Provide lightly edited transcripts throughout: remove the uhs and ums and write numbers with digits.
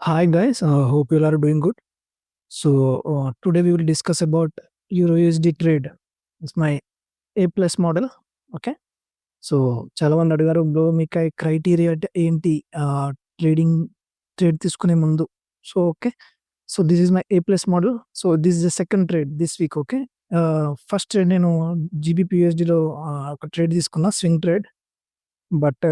Hi guys, hope you all are doing good. So today we will discuss about Euro USD trade. It's my A plus model. Okay. So చాలా మంది అడిగారు bro మీకు criteria అంటే ఏంటి trading trade తీసుకునే ముందు. So okay. So this is my A plus model. So this is the second trade this week. Okay. First trade నేను జీబీపీఎస్డిలో ఒక ట్రేడ్ తీసుకున్నా swing trade. But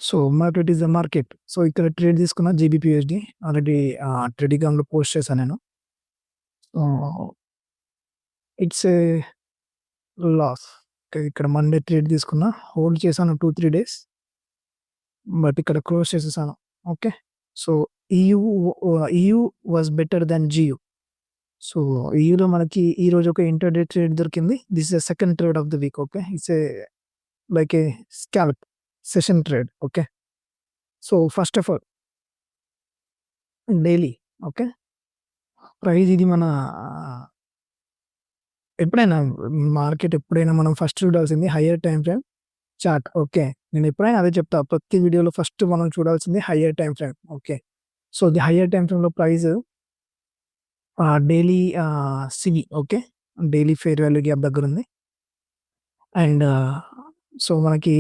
so market is the market. So ఇక్కడ trade తీసుకున్న GBPUSD already టెలిగ్రామ్‌లో post చేశాను నేను. It's a loss. ఇక్కడ మండే ట్రేడ్ తీసుకున్నా. హోల్డ్ చేశాను 2-3 డేస్. బట్ ఇక్కడ క్లోజ్ చేసేసాను. Okay. So EU was better than GU. So ఈయూలో మనకి ఈరోజు ఒక ఇంటర్‌డే ట్రేడ్ దొరికింది. This is the second trade of the week. Okay. It's a like a scalp session trade. Okay. So first of all daily. Okay. Price ఇది మన ఎప్పుడైనా market ఎప్పుడైనా మనం first చూడాల్సింది higher time frame chart. Okay. నేను ఎప్పుడైనా అదే చెప్తా. ప్రతి వీడియోలో ఫస్ట్ మనం చూడాల్సింది higher time frame. Okay. So the higher time ఫ్రేమ్‌లో price daily CV. Okay. Daily fair value gap దగ్గరుంది. And so మనకి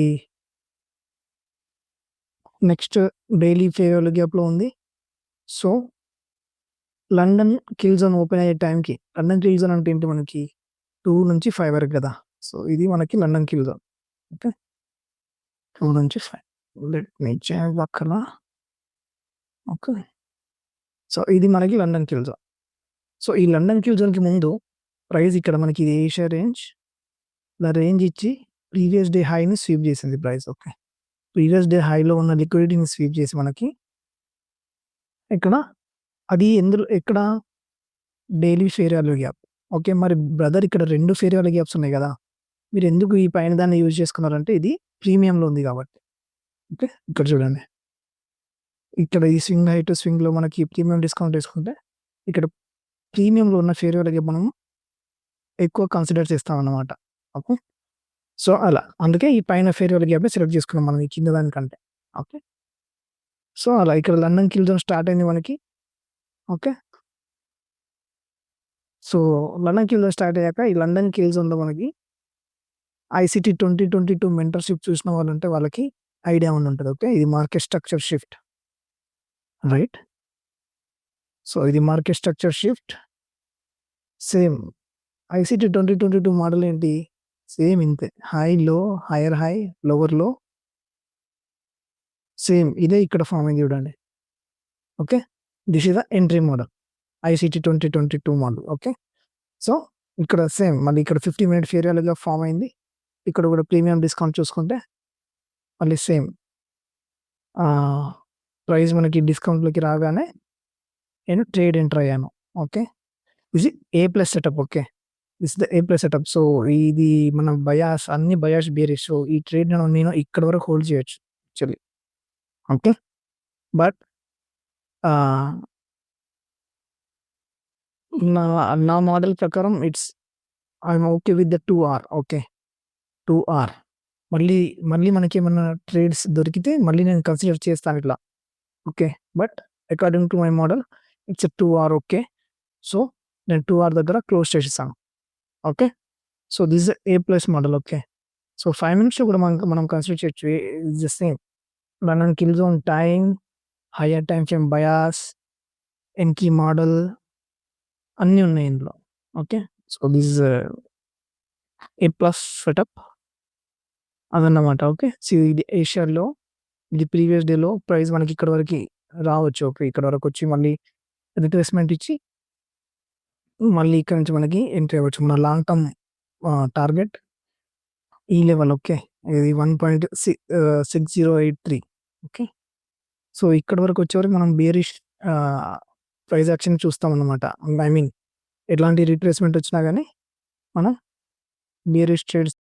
నెక్స్ట్ డైలీ ఫెయిర్ వాల్యూ గ్యాప్‌లో ఉంది. So London kill zone open అయ్యే టైంకి లండన్ కిల్ జోన్ అంటే ఏంటి మనకి 2 నుంచి 5 వరకు కదా! సో ఇది మనకి లండన్ కిల్ జోన్. ఓకే. 2 నుంచి 5. లెట్ మీ చెక్ అక్కడ. ఓకే. సో ఇది మనకి లండన్ కిల్ జోన్. సో ఈ లండన్ కిల్ జోన్‌కి ముందు ప్రైస్ ఇక్కడ మనకి ఇది ఏషియా రేంజ్. ఇలా రేంజ్ ఇచ్చి ప్రీవియస్ డే హైని స్వీప్ చేసింది ప్రైస్. ఓకే. ప్రీవియస్ డే హైలో ఉన్న లిక్విడిటీని స్వీప్ చేసి మనకి ఇక్కడ అది ఎక్కడ daily fair value gap. Okay. మరి బ్రదర్ ఇక్కడ 2 ఫెయిర్ వాల్యూ గ్యాప్స్ ఉన్నాయి కదా! మీరు ఎందుకు ఈ పైన దాన్ని యూజ్ చేసుకున్నారంటే ఇది ప్రీమియంలో ఉంది కాబట్టి. ఓకే. ఇక్కడ చూడండి. ఇక్కడ ఈ స్వింగ్ హై టు స్వింగ్‌లో మనకి ప్రీమియం డిస్కౌంట్ వేసుకుంటే ఇక్కడ ప్రీమియంలో ఉన్న ఫెయిర్ వాల్యూ గ్యాప్ మనం ఎక్కువ కన్సిడర్ చేస్తామన్నమాట. ఓకే. సో అలా. అందుకే ఈ పైన ఫెయిర్ వాల్యూ గ్యాప్‌ని సెలెక్ట్ చేసుకున్నాం మనం ఈ కింద దానికంటే. ఓకే. సో అలా ఇక్కడ లండన్ కిల్ జోన్ స్టార్ట్ అయింది మనకి. Okay. So London kill zone start అయ్యాక ఈ లండన్ కిల్ జోన్‌లో మనకి ఐసీటీ 2022 మెంటర్‌షిప్ చూసిన వాళ్ళుంటే వాళ్ళకి ఐడియా ఉండుంటది. ఓకే. ఇది market structure shift. Right. So ఇది market structure shift. Same ICT 2022 model ఏంటి? సేమ్ ఇంతే. High, low, higher high, lower low. Same ఇదే ఇక్కడ ఫార్మ్ అయింది చూడండి. Okay. This is the entry model. ICT 2022 model. Okay. So ఇక్కడ same మళ్ళీ ఇక్కడ 50 మినిట్ ఫెయిర్ వాల్యూగా ఫార్మ్ అయింది. ఇక్కడ కూడా ప్రీమియం డిస్కౌంట్ చూసుకుంటే మళ్ళీ సేమ్ ప్రైస్ మనకి డిస్కౌంట్‌లోకి రాగానే నేను ట్రేడ్ ఎంటర్ అయ్యాను. Okay. This is A plus setup. Okay. This the A plus setup. So ఇది మన బయాస్ అన్ని బయాస్ బేరిష్. సో ఈ ట్రేడ్ నేను ఇక్కడి వరకు హోల్డ్ చేయొచ్చు యాక్చువల్లీ. ఓకే. బట్ నా మోడల్ ప్రకారం I'm okay with the 2 R. Okay. 2 R. మళ్ళీ మనకేమన్నా ట్రేడ్స్ దొరికితే మళ్ళీ నేను కన్సిడర్ చేస్తాను ఇట్లా. Okay. But according to my model it's 2 R. Okay. So నేను 2 ఆర్ దగ్గర క్లోజ్ చేసేసాను. Okay. So this is a plus model. Okay. So 5 మినిట్స్‌లో కూడా మనం కన్సిడర్ చేయొచ్చు. It's the same. London kill zone time, higher time frame bias, ఎన్కీ model అన్నీ ఉన్నాయి ఇందులో. Okay. So this is a plus setup అదన్నమాట. ఓకే. సో ఇది ఏషియాలో ఇది ప్రీవియస్ డేలో ప్రైస్ మనకి ఇక్కడ వరకి రావచ్చు. ఓకే. ఇక్కడ వరకు వచ్చి మళ్ళీ రిట్రేస్‌మెంట్ ఇచ్చి మళ్ళీ ఇక్కడ నుంచి మనకి ఎంట్రీ అవ్వచ్చు. మన లాంగ్ టర్మ్ టార్గెట్ ఈ లెవెల్. ఓకే. ఇది 1.6083. ఓకే. సో ఇక్కడి వరకు వచ్చేవరకు మనం బేరిష్ ప్రైస్ యాక్షన్ చూస్తామన్నమాట. ఐ మీన్ ఎట్లాంటి రిట్రేస్‌మెంట్ వచ్చినా గానీ మనం బేరిష్ ట్రేడ్స్